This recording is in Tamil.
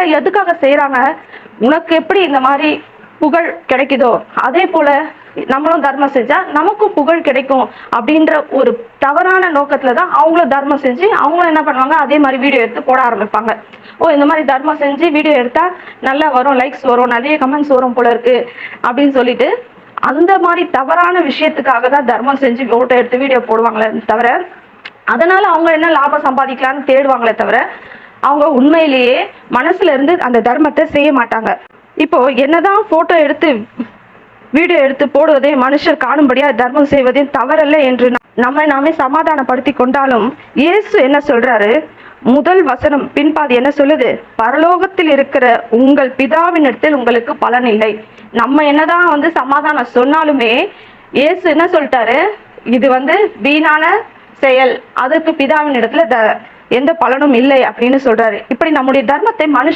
இதெல்லாம் எதுக்காக செய்யறாங்க? உனக்கு எப்படி இந்த மாதிரி புகழ் கிடைக்குதோ அதே போல நம்மளும் தர்மம் செஞ்சா நமக்கும் புகழ் கிடைக்கும் அப்படின்ற ஒரு தவறான நோக்கத்துலதான் அவங்களும் தர்மம் செஞ்சு அவங்களும் என்ன பண்ணுவாங்க, அதே மாதிரி வீடியோ எடுத்து போட ஆரம்பிப்பாங்க. ஓ, இந்த மாதிரி தர்மம் செஞ்சு வீடியோ எடுத்தா நல்லா வரும், லைக்ஸ் வரும், நிறைய கமெண்ட்ஸ் வரும் போல இருக்கு அப்படின்னு சொல்லிட்டு அந்த மாதிரி தவறான விஷயத்துக்காக தான் தர்மம் செஞ்சு போட்டோ எடுத்து வீடியோ போடுவாங்களே தவிர அதனால அவங்க என்ன லாபம் சம்பாதிக்கலாம்னு தேடுவாங்களே தவிர அவங்க உண்மையிலேயே மனசுல இருந்து அந்த தர்மத்தை செய்ய மாட்டாங்க. இப்போ என்னதான் போட்டோ எடுத்து வீடியோ எடுத்து போடுவதே மனுஷர் காணும்படியா தர்மம் செய்வதே தவறல்ல என்று நம்மை நாமே சமாதானப்படுத்தி கொண்டாலும் இயேசு என்ன சொல்றாரு? முதல் வசனம் பின்பாதி என்ன சொல்லுது? பரலோகத்தில் இருக்கிற உங்கள் பிதாவினிடத்தில் உங்களுக்கு பலன் இல்லை. நம்ம என்னதான் சமாதானம் சொன்னாலுமே இயேசு என்ன சொல்லிட்டாரு? இது வீணான செயல், அதுக்கு பிதாவின் இடத்துல எந்த பலனும் இல்லை அப்படின்னு சொல்றாரு. இப்படி நம்முடைய தர்மத்தை மனுஷன்